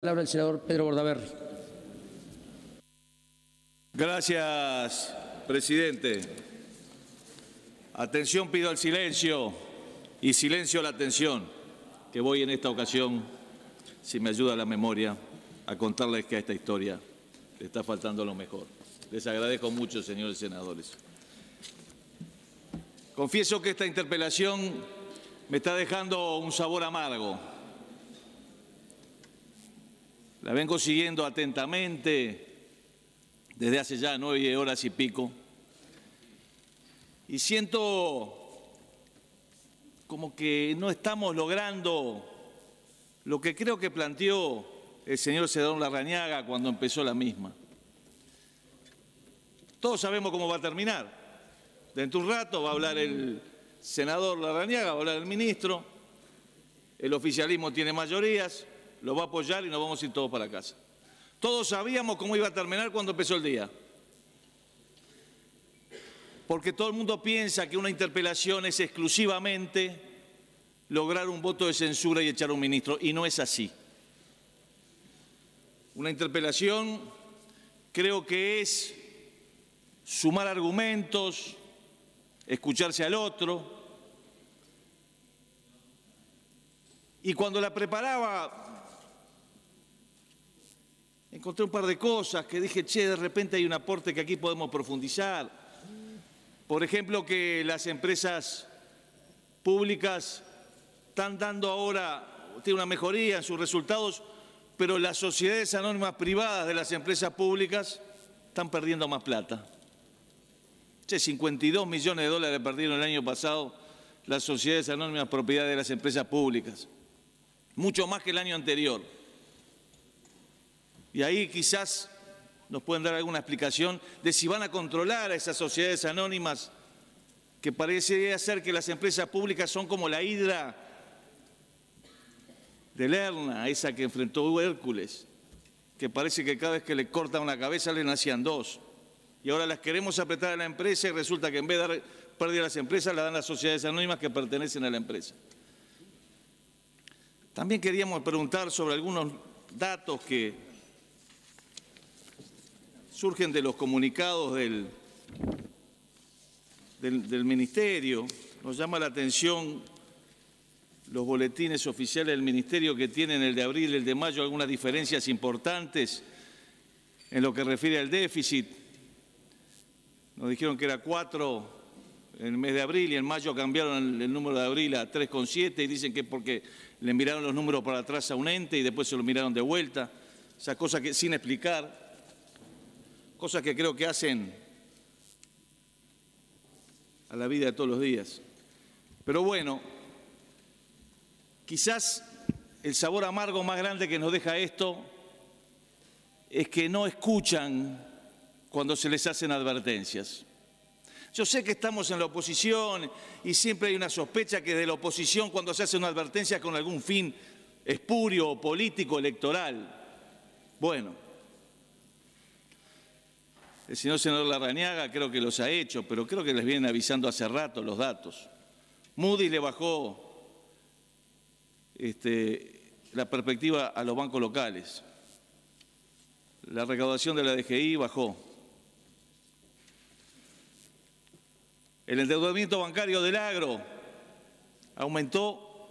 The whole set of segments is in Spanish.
Palabra el senador Pedro Bordaberry. Gracias, presidente. Atención, pido el silencio y silencio a la atención, que voy en esta ocasión, si me ayuda la memoria, a contarles que a esta historia le está faltando lo mejor. Les agradezco mucho, señores senadores. Confieso que esta interpelación me está dejando un sabor amargo. La vengo siguiendo atentamente desde hace ya 9 horas y pico y siento como que no estamos logrando lo que creo que planteó el señor senador Larrañaga cuando empezó la misma. Todos sabemos cómo va a terminar. Dentro de un rato va a hablar el senador Larrañaga, va a hablar el ministro, el oficialismo tiene mayorías, lo va a apoyar y nos vamos a ir todos para casa. Todos sabíamos cómo iba a terminar cuando empezó el día. Porque todo el mundo piensa que una interpelación es exclusivamente lograr un voto de censura y echar a un ministro, y no es así. Una interpelación creo que es sumar argumentos, escucharse al otro. Y cuando la preparaba, encontré un par de cosas que dije, che, de repente hay un aporte que aquí podemos profundizar. Por ejemplo, que las empresas públicas están dando ahora, tiene una mejoría en sus resultados, pero las sociedades anónimas privadas de las empresas públicas están perdiendo más plata. Che, 52 millones de dólares perdieron el año pasado las sociedades anónimas propiedad de las empresas públicas. Mucho más que el año anterior. Y ahí quizás nos pueden dar alguna explicación de si van a controlar a esas sociedades anónimas, que parecería ser que las empresas públicas son como la hidra de Lerna, esa que enfrentó Hércules, que parece que cada vez que le cortan una cabeza le nacían dos. Y ahora las queremos apretar a la empresa y resulta que en vez de dar pérdida a las empresas, la dan las sociedades anónimas que pertenecen a la empresa. También queríamos preguntar sobre algunos datos que surgen de los comunicados del Ministerio. Nos llama la atención los boletines oficiales del Ministerio que tienen el de abril y el de mayo algunas diferencias importantes en lo que refiere al déficit. Nos dijeron que era 4 en el mes de abril y en mayo cambiaron el número de abril a 3,7 y dicen que es porque le miraron los números para atrás a un ente y después se lo miraron de vuelta. Esa cosa que sin explicar. Cosas que creo que hacen a la vida de todos los días. Pero bueno, quizás el sabor amargo más grande que nos deja esto es que no escuchan cuando se les hacen advertencias. Yo sé que estamos en la oposición y siempre hay una sospecha que de la oposición cuando se hace una advertencia con algún fin espurio, político, electoral. Bueno. El señor senador Larrañaga creo que los ha hecho, pero creo que les vienen avisando hace rato los datos. Moody's le bajó la perspectiva a los bancos locales. La recaudación de la DGI bajó. El endeudamiento bancario del agro aumentó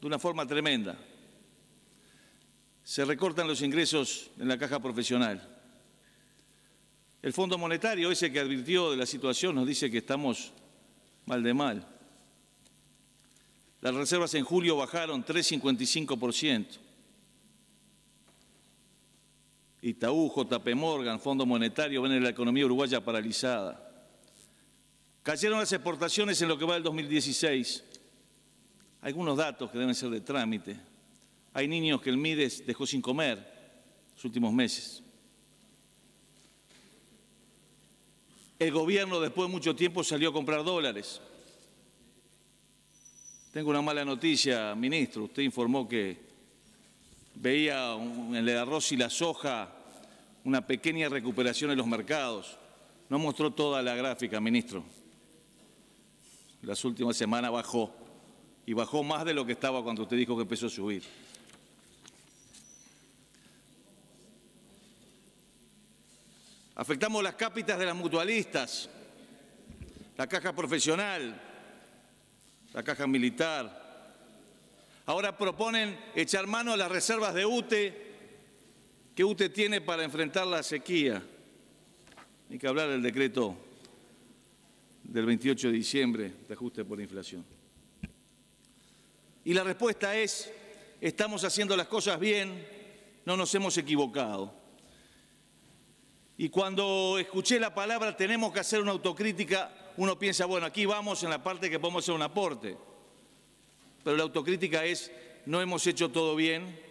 de una forma tremenda. Se recortan los ingresos en la caja profesional. El Fondo Monetario, ese que advirtió de la situación, nos dice que estamos mal de mal. Las reservas en julio bajaron 3,55%. Itaú, JP Morgan, Fondo Monetario ven la economía uruguaya paralizada. Cayeron las exportaciones en lo que va del 2016. Algunos datos que deben ser de trámite. Hay niños que el Mides dejó sin comer los últimos meses. El gobierno, después de mucho tiempo, salió a comprar dólares. Tengo una mala noticia, ministro. Usted informó que veía en el arroz y la soja una pequeña recuperación en los mercados. No mostró toda la gráfica, ministro. Las últimas semanas bajó, y bajó más de lo que estaba cuando usted dijo que empezó a subir. Afectamos las cápitas de las mutualistas, la caja profesional, la caja militar. Ahora proponen echar mano a las reservas de UTE que UTE tiene para enfrentar la sequía. Hay que hablar del decreto del 28 de diciembre de ajuste por inflación. Y la respuesta es, estamos haciendo las cosas bien, no nos hemos equivocado. Y cuando escuché la palabra tenemos que hacer una autocrítica, uno piensa, bueno, aquí vamos en la parte que podemos hacer un aporte. Pero la autocrítica es, no hemos hecho todo bien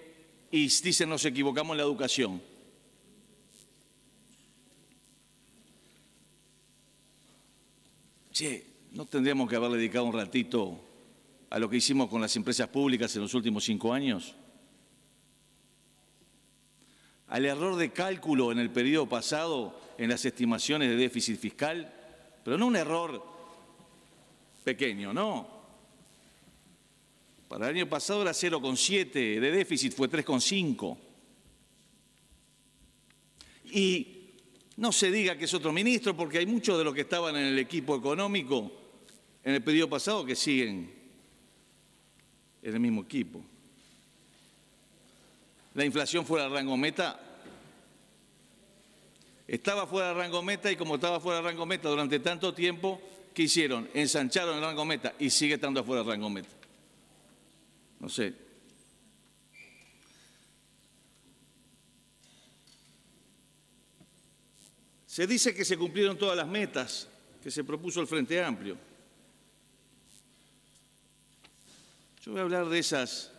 y dicen nos equivocamos en la educación. Che, ¿no tendríamos que haber dedicado un ratito a lo que hicimos con las empresas públicas en los últimos 5 años? Al error de cálculo en el periodo pasado en las estimaciones de déficit fiscal, pero no un error pequeño, no. Para el año pasado era 0,7 de déficit, fue 3,5. Y no se diga que es otro ministro, porque hay muchos de los que estaban en el equipo económico en el periodo pasado que siguen en el mismo equipo. La inflación fuera del rango meta. Estaba fuera del rango meta y como estaba fuera del rango meta durante tanto tiempo, ¿qué hicieron? Ensancharon el rango meta y sigue estando fuera del rango meta. No sé. Se dice que se cumplieron todas las metas que se propuso el Frente Amplio. Yo voy a hablar de esas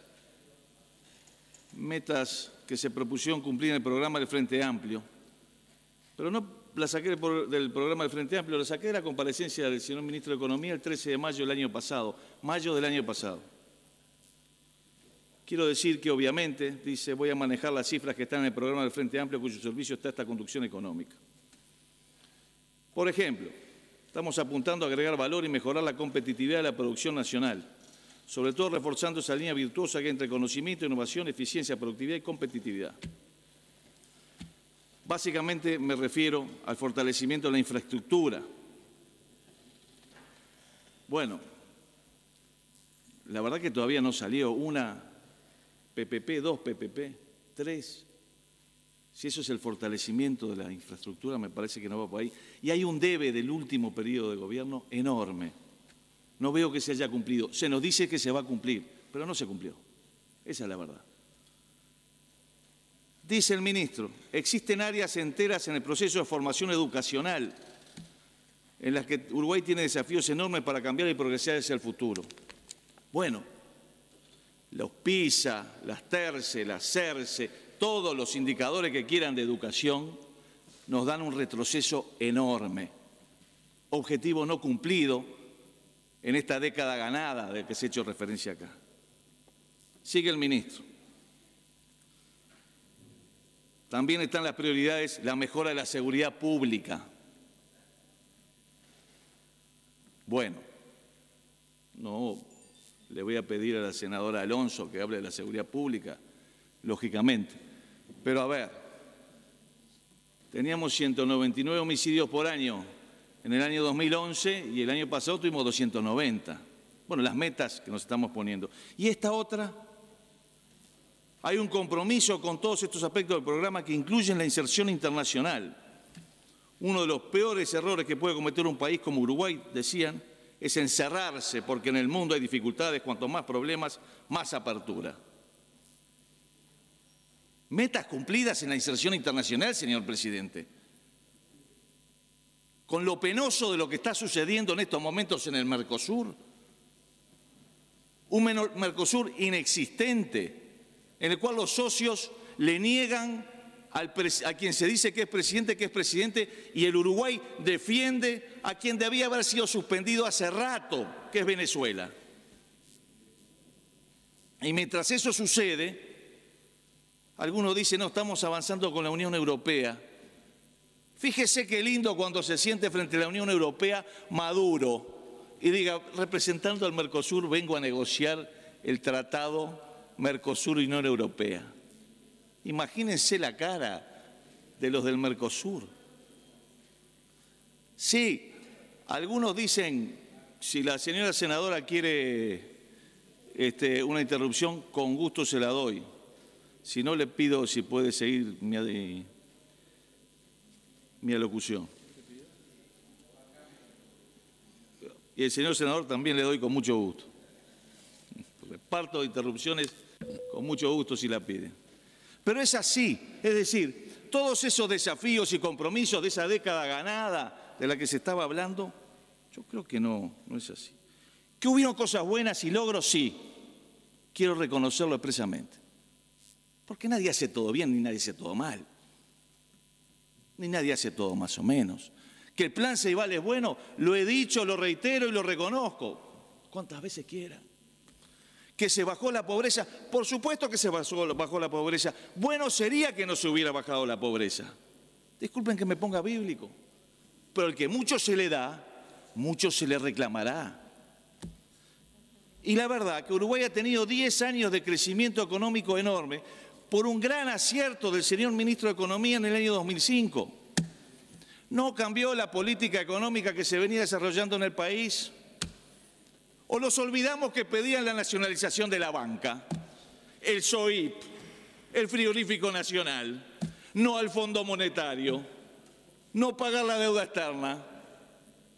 metas que se propusieron cumplir en el programa del Frente Amplio, pero no la saqué del programa del Frente Amplio, la saqué de la comparecencia del señor ministro de Economía el 13 de mayo del año pasado, Quiero decir que obviamente, dice, voy a manejar las cifras que están en el programa del Frente Amplio cuyo servicio está esta conducción económica. Por ejemplo, estamos apuntando a agregar valor y mejorar la competitividad de la producción nacional, sobre todo reforzando esa línea virtuosa que hay entre conocimiento, innovación, eficiencia, productividad y competitividad. Básicamente me refiero al fortalecimiento de la infraestructura. Bueno, la verdad que todavía no salió una PPP, 2 PPP, 3. Si eso es el fortalecimiento de la infraestructura, me parece que no va por ahí. Y hay un debe del último periodo de gobierno enorme. No veo que se haya cumplido. Se nos dice que se va a cumplir, pero no se cumplió. Esa es la verdad. Dice el ministro, existen áreas enteras en el proceso de formación educacional en las que Uruguay tiene desafíos enormes para cambiar y progresar hacia el futuro. Bueno, los PISA, las TERCE, las CERCE, todos los indicadores que quieran de educación nos dan un retroceso enorme. Objetivo no cumplido en esta década ganada de que se ha hecho referencia acá. Sigue el ministro. También están las prioridades, la mejora de la seguridad pública. Bueno, no le voy a pedir a la senadora Alonso que hable de la seguridad pública, lógicamente. Pero a ver, teníamos 199 homicidios por año en el año 2011 y el año pasado tuvimos 290. Bueno, las metas que nos estamos poniendo. Y esta otra, hay un compromiso con todos estos aspectos del programa que incluyen la inserción internacional. Uno de los peores errores que puede cometer un país como Uruguay, decían, es encerrarse, porque en el mundo hay dificultades, cuanto más problemas, más apertura. Metas cumplidas en la inserción internacional, señor presidente. Con lo penoso de lo que está sucediendo en estos momentos en el Mercosur, un Mercosur inexistente, en el cual los socios le niegan a quien se dice que es presidente, y el Uruguay defiende a quien debía haber sido suspendido hace rato, que es Venezuela. Y mientras eso sucede, algunos dicen, no, estamos avanzando con la Unión Europea. Fíjese qué lindo cuando se siente frente a la Unión Europea Maduro y diga, representando al Mercosur, vengo a negociar el tratado Mercosur-Unión Europea. Imagínense la cara de los del Mercosur. Sí, algunos dicen, si la señora senadora quiere una interrupción, con gusto se la doy. Si no, le pido si puede seguir mi alocución. Y el señor senador también le doy con mucho gusto. Reparto de interrupciones con mucho gusto si la piden. Pero es así, es decir, todos esos desafíos y compromisos de esa década ganada de la que se estaba hablando, yo creo que no es así. ¿Que hubieron cosas buenas y logros? Sí, quiero reconocerlo expresamente. Porque nadie hace todo bien ni nadie hace todo mal. Ni nadie hace todo más o menos. Que el plan Ceibal es bueno, lo he dicho, lo reitero y lo reconozco. ¿Cuántas veces quiera? Que se bajó la pobreza, por supuesto que se bajó la pobreza. Bueno sería que no se hubiera bajado la pobreza. Disculpen que me ponga bíblico, pero el que mucho se le da, mucho se le reclamará. Y la verdad que Uruguay ha tenido 10 años de crecimiento económico enorme por un gran acierto del señor ministro de Economía en el año 2005. No cambió la política económica que se venía desarrollando en el país. ¿O nos olvidamos que pedían la nacionalización de la banca, el SOIP, el frigorífico nacional, no al Fondo Monetario, no pagar la deuda externa?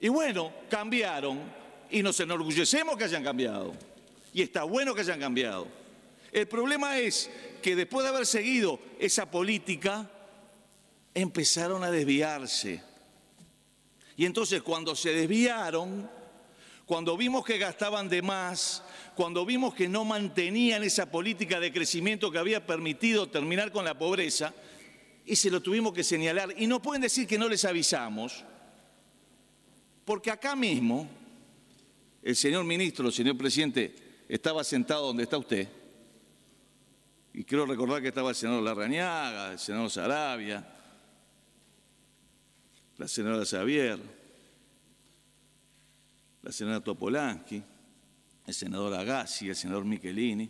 Y bueno, cambiaron y nos enorgullecemos que hayan cambiado. Y está bueno que hayan cambiado. El problema es que después de haber seguido esa política, empezaron a desviarse. Y entonces cuando se desviaron, cuando vimos que gastaban de más, cuando vimos que no mantenían esa política de crecimiento que había permitido terminar con la pobreza, y se lo tuvimos que señalar. Y no pueden decir que no les avisamos, porque acá mismo el señor ministro, el señor presidente, estaba sentado donde está usted, y quiero recordar que estaba el senador Larrañaga, el senador Saravia, la senadora Xavier, la senadora Topolansky, el senador Agassi, el senador Michelini.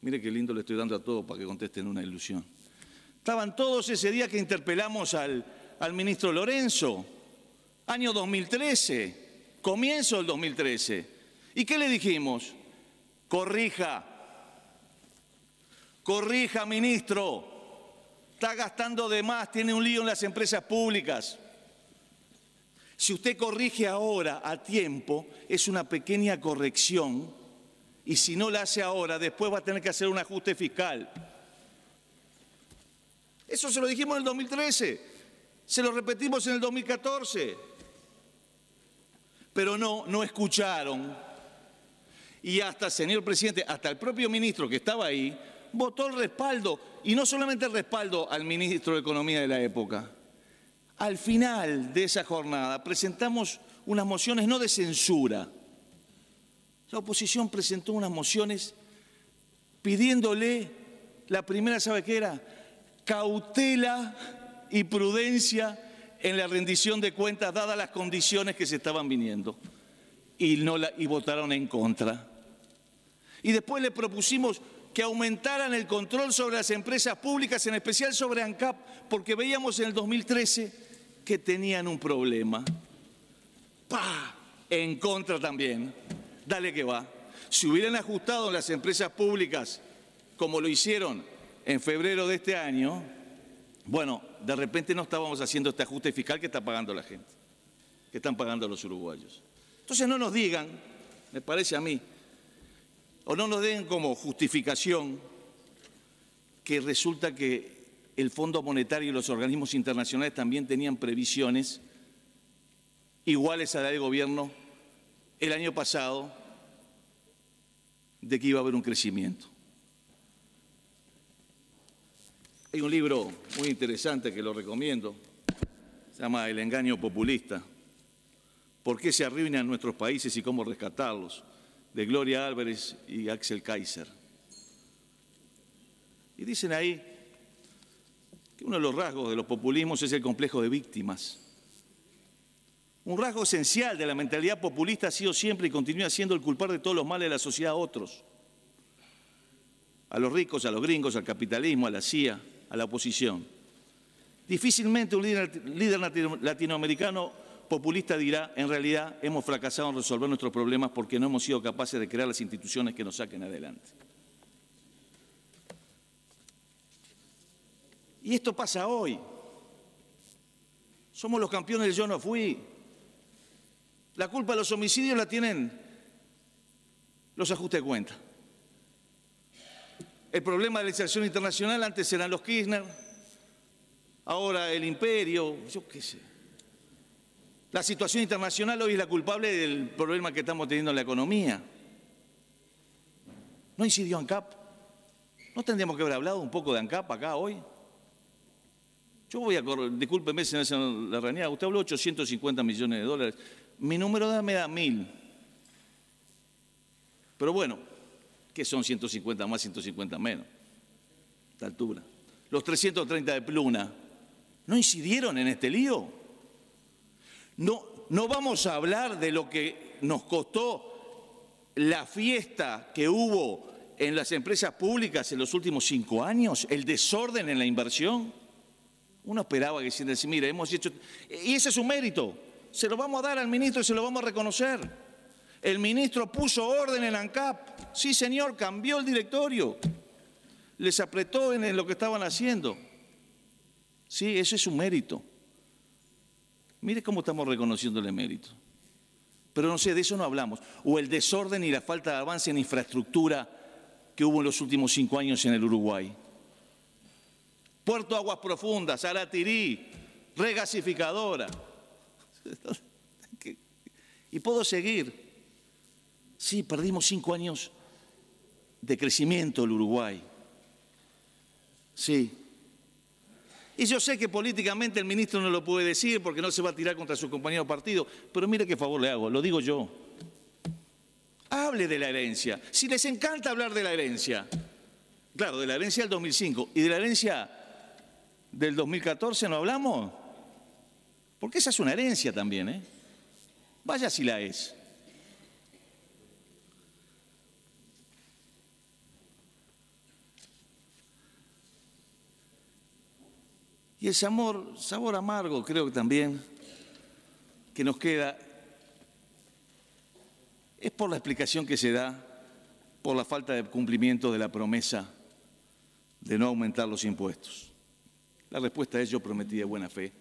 Mire qué lindo le estoy dando a todos para que contesten una ilusión. Estaban todos ese día que interpelamos al ministro Lorenzo, año 2013, comienzo del 2013. ¿Y qué le dijimos? Corrija, ministro, está gastando de más, tiene un lío en las empresas públicas. Si usted corrige ahora a tiempo, es una pequeña corrección, y si no la hace ahora, después va a tener que hacer un ajuste fiscal. Eso se lo dijimos en el 2013, se lo repetimos en el 2014, pero no escucharon. Y hasta, señor presidente, hasta el propio ministro que estaba ahí, votó el respaldo, y no solamente el respaldo al ministro de Economía de la época. Al final de esa jornada presentamos unas mociones no de censura. La oposición presentó unas mociones pidiéndole, la primera, ¿sabe qué era? Cautela y prudencia en la rendición de cuentas dadas las condiciones que se estaban viniendo. Y votaron en contra. Y después le propusimos que aumentaran el control sobre las empresas públicas, en especial sobre ANCAP, porque veíamos en el 2013 que tenían un problema. ¡Pah! En contra también. Dale que va. Si hubieran ajustado las empresas públicas como lo hicieron en febrero de este año, bueno, de repente no estábamos haciendo este ajuste fiscal que está pagando la gente, que están pagando los uruguayos. Entonces no nos digan, me parece a mí, o no nos den como justificación que resulta que el Fondo Monetario y los organismos internacionales también tenían previsiones iguales a la del gobierno el año pasado de que iba a haber un crecimiento. Hay un libro muy interesante que lo recomiendo, se llama El engaño populista, ¿por qué se arruinan nuestros países y cómo rescatarlos?, de Gloria Álvarez y Axel Kaiser. Y dicen ahí que uno de los rasgos de los populismos es el complejo de víctimas. Un rasgo esencial de la mentalidad populista ha sido siempre y continúa siendo el culpar de todos los males de la sociedad a otros. A los ricos, a los gringos, al capitalismo, a la CIA, a la oposición. Difícilmente un líder latinoamericano populista dirá, en realidad hemos fracasado en resolver nuestros problemas porque no hemos sido capaces de crear las instituciones que nos saquen adelante. Y esto pasa hoy. Somos los campeones del yo no fui. La culpa de los homicidios la tienen los ajustes de cuenta. El problema de la inserción internacional antes eran los Kirchner, ahora el imperio, yo qué sé. La situación internacional hoy es la culpable del problema que estamos teniendo en la economía. ¿No incidió ANCAP? ¿No tendríamos que haber hablado un poco de ANCAP acá hoy? Yo voy a correr, discúlpeme si no es la realidad, usted habló de 850 millones de dólares. Mi número me da 1000. Pero bueno, ¿qué son 150 más, 150 menos? A esta altura. Los 330 de Pluna, ¿no incidieron en este lío? No vamos a hablar de lo que nos costó la fiesta que hubo en las empresas públicas en los últimos 5 años, el desorden en la inversión. Uno esperaba que se mire, hemos hecho... Y ese es un mérito. Se lo vamos a dar al ministro y se lo vamos a reconocer. El ministro puso orden en ANCAP. Sí, señor, cambió el directorio. Les apretó en lo que estaban haciendo. Sí, eso es un mérito. Mire cómo estamos reconociéndole mérito. Pero no sé, de eso no hablamos. O el desorden y la falta de avance en infraestructura que hubo en los últimos 5 años en el Uruguay. Puerto Aguas Profundas, Aratirí, regasificadora. Y puedo seguir. Sí, perdimos 5 años de crecimiento el Uruguay. Sí. Y yo sé que políticamente el ministro no lo puede decir porque no se va a tirar contra su compañero de partido, pero mire qué favor le hago, lo digo yo. Hable de la herencia. Si les encanta hablar de la herencia, claro, de la herencia del 2005 y de la herencia del 2014, ¿no hablamos? Porque esa es una herencia también, ¿eh? Vaya si la es. Y el sabor amargo creo que también que nos queda es por la explicación que se da por la falta de cumplimiento de la promesa de no aumentar los impuestos. La respuesta es: yo prometí de buena fe,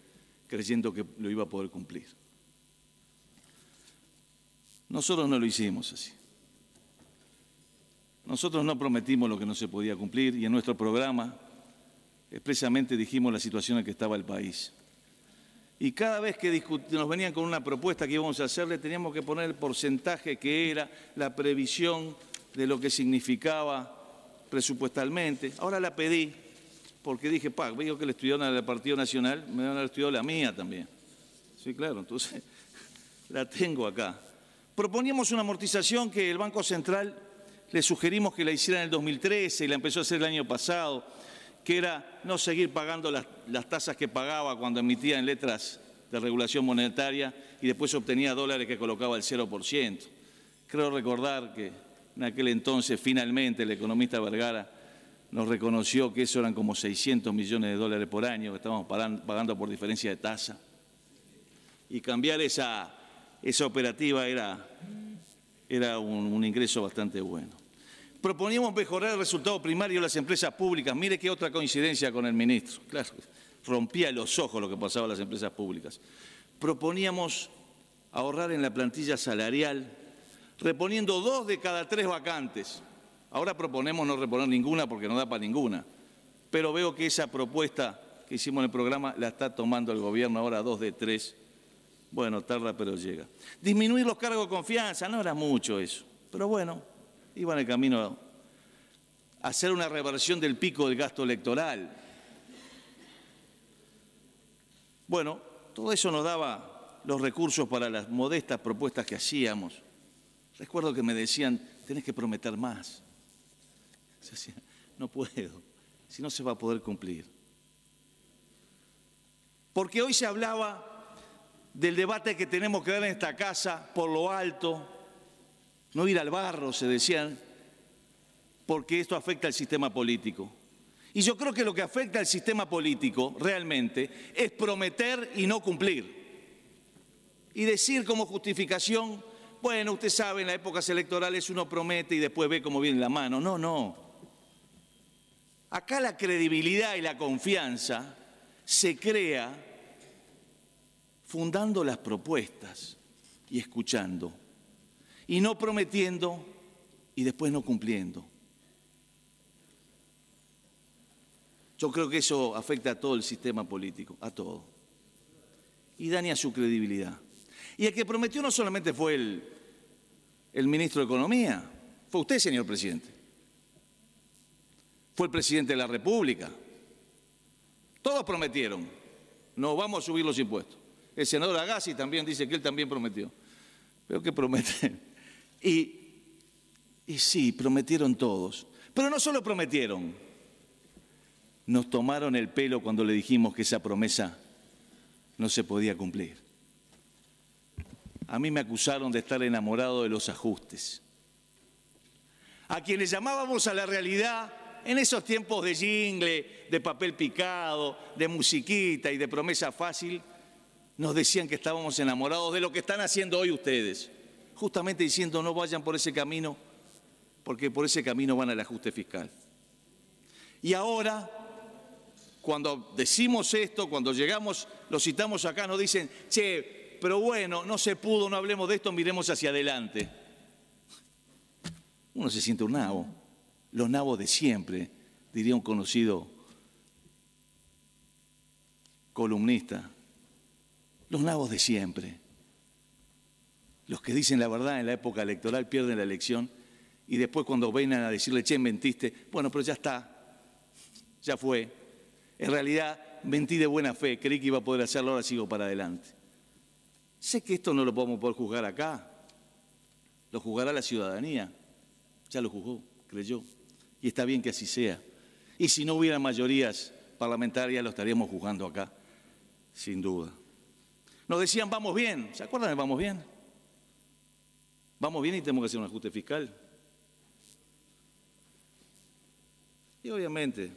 creyendo que lo iba a poder cumplir. Nosotros no lo hicimos así. Nosotros no prometimos lo que no se podía cumplir y en nuestro programa expresamente dijimos la situación en que estaba el país. Y cada vez que nos venían con una propuesta que íbamos a hacerle, teníamos que poner el porcentaje que era, la previsión de lo que significaba presupuestalmente. Ahora la pedí porque dije, veo que le estudiaron al Partido Nacional, me van a haber estudiado la mía también. Sí, claro, entonces la tengo acá. Proponíamos una amortización que el Banco Central le sugerimos que la hiciera en el 2013 y la empezó a hacer el año pasado, que era no seguir pagando las tasas que pagaba cuando emitía en letras de regulación monetaria y después obtenía dólares que colocaba al 0%. Creo recordar que en aquel entonces finalmente el economista Vergara nos reconoció que eso eran como 600 millones de dólares por año que estábamos pagando por diferencia de tasa. Y cambiar esa operativa era un ingreso bastante bueno. Proponíamos mejorar el resultado primario de las empresas públicas. Mire qué otra coincidencia con el ministro. Claro, rompía los ojos lo que pasaba en las empresas públicas. Proponíamos ahorrar en la plantilla salarial, reponiendo 2 de cada 3 vacantes. Ahora proponemos no reponer ninguna porque no da para ninguna. Pero veo que esa propuesta que hicimos en el programa la está tomando el gobierno ahora 2 de 3. Bueno, tarda pero llega. Disminuir los cargos de confianza, no era mucho eso. Pero bueno, iba en el camino a hacer una reversión del pico del gasto electoral. Bueno, todo eso nos daba los recursos para las modestas propuestas que hacíamos. Recuerdo que me decían, tenés que prometer más. Yo decía, no puedo, si no se va a poder cumplir. Porque hoy se hablaba del debate que tenemos que dar en esta casa por lo alto, no ir al barro, se decían, porque esto afecta al sistema político. Y yo creo que lo que afecta al sistema político realmente es prometer y no cumplir. y decir como justificación, bueno, usted sabe, en las épocas electorales uno promete y después ve cómo viene la mano. No, no. Acá la credibilidad y la confianza se crea fundando las propuestas y escuchando, y no prometiendo y después no cumpliendo. Yo creo que eso afecta a todo el sistema político, a todo, y daña su credibilidad. Y el que prometió no solamente fue el ministro de Economía, fue usted, señor presidente. Fue el presidente de la República. Todos prometieron, no vamos a subir los impuestos. El senador Agassi también dice que él también prometió. Pero ¿qué prometen? Y sí, prometieron todos. Pero no solo prometieron, nos tomaron el pelo cuando le dijimos que esa promesa no se podía cumplir. A mí me acusaron de estar enamorado de los ajustes. A quienes llamábamos a la realidad en esos tiempos de jingle, de papel picado, de musiquita y de promesa fácil, nos decían que estábamos enamorados de lo que están haciendo hoy ustedes, justamente diciendo no vayan por ese camino, porque por ese camino van al ajuste fiscal. Y ahora, cuando decimos esto, cuando llegamos, lo citamos acá, nos dicen, che, pero bueno, no se pudo, no hablemos de esto, miremos hacia adelante. Uno se siente un nabo, los nabos de siempre, diría un conocido columnista. Los nabos de siempre. Los que dicen la verdad en la época electoral pierden la elección y después cuando vengan a decirle, che, mentiste, bueno, pero ya está, ya fue. En realidad mentí de buena fe, creí que iba a poder hacerlo, ahora sigo para adelante. Sé que esto no lo podemos poder juzgar acá, lo juzgará la ciudadanía, ya lo juzgó, creyó, y está bien que así sea. Y si no hubiera mayorías parlamentarias, lo estaríamos juzgando acá, sin duda. Nos decían, vamos bien, ¿se acuerdan de vamos bien? Vamos bien y tenemos que hacer un ajuste fiscal. Y obviamente,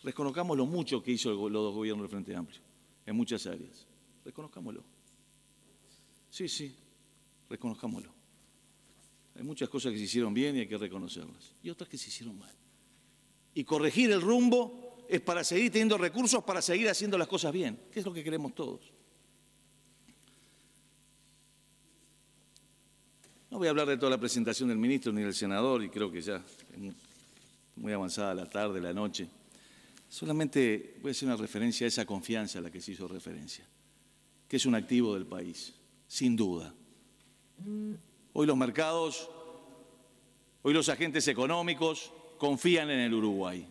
reconozcamos lo mucho que hizo los dos gobiernos del Frente Amplio, en muchas áreas. Reconozcámoslo. Sí, reconozcámoslo. Hay muchas cosas que se hicieron bien y hay que reconocerlas, y otras que se hicieron mal. Y corregir el rumbo es para seguir teniendo recursos, para seguir haciendo las cosas bien, que es lo que queremos todos. No voy a hablar de toda la presentación del ministro ni del senador, y creo que ya es muy avanzada la tarde, la noche. Solamente voy a hacer una referencia a esa confianza a la que se hizo referencia, que es un activo del país, sin duda. Hoy los mercados, hoy los agentes económicos confían en el Uruguay.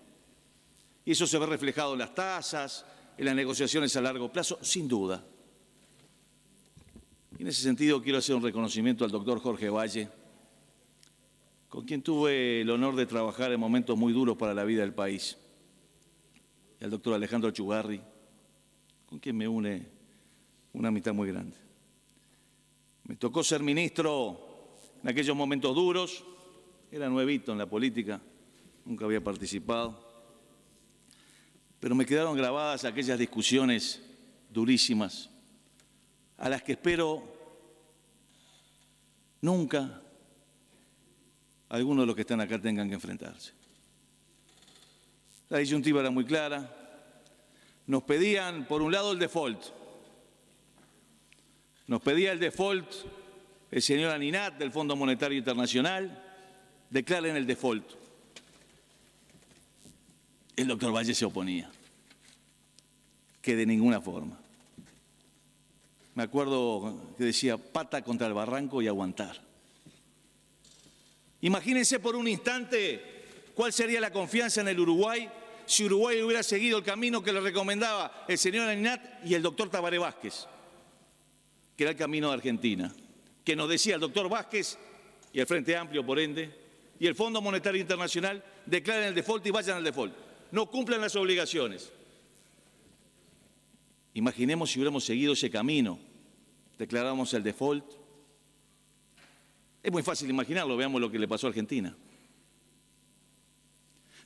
Y eso se ve reflejado en las tasas, en las negociaciones a largo plazo, sin duda. Y en ese sentido quiero hacer un reconocimiento al doctor Jorge Valle, con quien tuve el honor de trabajar en momentos muy duros para la vida del país, y al doctor Alejandro Chugarri, con quien me une una amistad muy grande. Me tocó ser ministro en aquellos momentos duros, era nuevito en la política, nunca había participado, pero me quedaron grabadas aquellas discusiones durísimas, a las que espero nunca algunos de los que están acá tengan que enfrentarse. La disyuntiva era muy clara. Nos pedían, por un lado, el default. Nos pedía el default el señor Aninat del Fondo Monetario Internacional. Declaren el default. El doctor Valle se oponía, que de ninguna forma. Me acuerdo que decía, pata contra el barranco y aguantar. Imagínense por un instante cuál sería la confianza en el Uruguay si Uruguay hubiera seguido el camino que le recomendaba el señor Aninat y el doctor Tabaré Vázquez, que era el camino de Argentina, que nos decía el doctor Vázquez y el Frente Amplio, por ende, y el Fondo Monetario Internacional, declaren el default y vayan al default. No cumplan las obligaciones. Imaginemos si hubiéramos seguido ese camino, declaramos el default. Es muy fácil imaginarlo, veamos lo que le pasó a Argentina.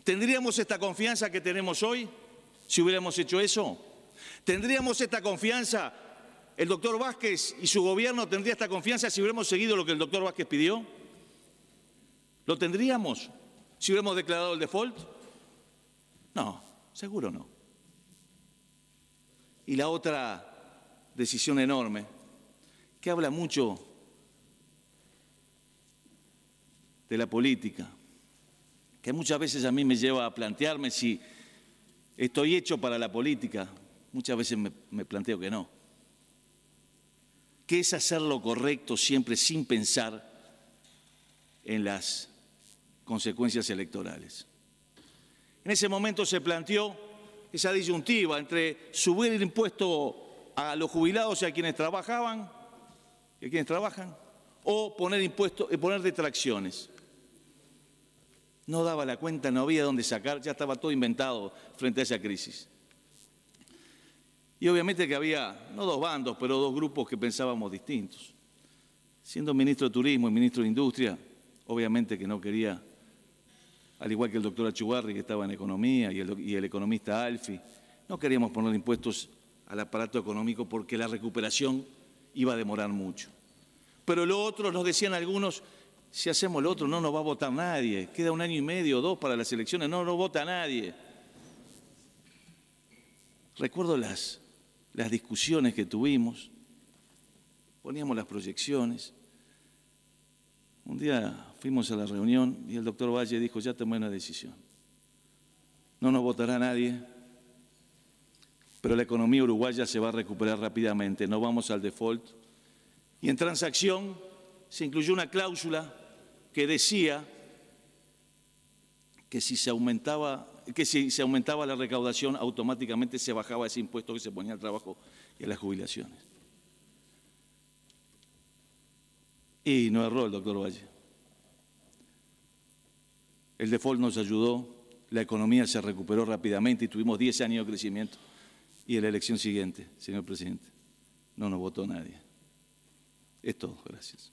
¿Tendríamos esta confianza que tenemos hoy si hubiéramos hecho eso? ¿Tendríamos esta confianza ¿El doctor Vázquez y su gobierno tendría esta confianza si hubiéramos seguido lo que el doctor Vázquez pidió? ¿Lo tendríamos si hubiéramos declarado el default? No, seguro no. Y la otra decisión enorme, que habla mucho de la política, que muchas veces a mí me lleva a plantearme si estoy hecho para la política. Muchas veces me planteo que no. Que es hacer lo correcto siempre sin pensar en las consecuencias electorales. En ese momento se planteó esa disyuntiva entre subir el impuesto a los jubilados y a quienes trabajan, o poner detracciones. No daba la cuenta, no había dónde sacar, ya estaba todo inventado frente a esa crisis. Y obviamente que había, no dos bandos, pero dos grupos que pensábamos distintos. Siendo ministro de Turismo y ministro de Industria, obviamente que no quería, al igual que el doctor Achugarri, que estaba en Economía, y el economista Alfi, no queríamos poner impuestos al aparato económico porque la recuperación iba a demorar mucho. Pero lo otro, nos decían algunos, si hacemos lo otro no nos va a votar nadie, queda 1 año y medio o 2 para las elecciones, no vota nadie. Recuerdo las discusiones que tuvimos, poníamos las proyecciones. Un día fuimos a la reunión y el doctor Valle dijo, ya tomé una decisión. No nos votará nadie, pero la economía uruguaya se va a recuperar rápidamente, no vamos al default. Y en transacción se incluyó una cláusula que decía que si se aumentaba la recaudación, automáticamente se bajaba ese impuesto que se ponía al trabajo y a las jubilaciones. Y no erró el doctor Valle. El default nos ayudó, la economía se recuperó rápidamente y tuvimos 10 años de crecimiento. Y en la elección siguiente, señor presidente, no nos votó nadie. Es todo, gracias.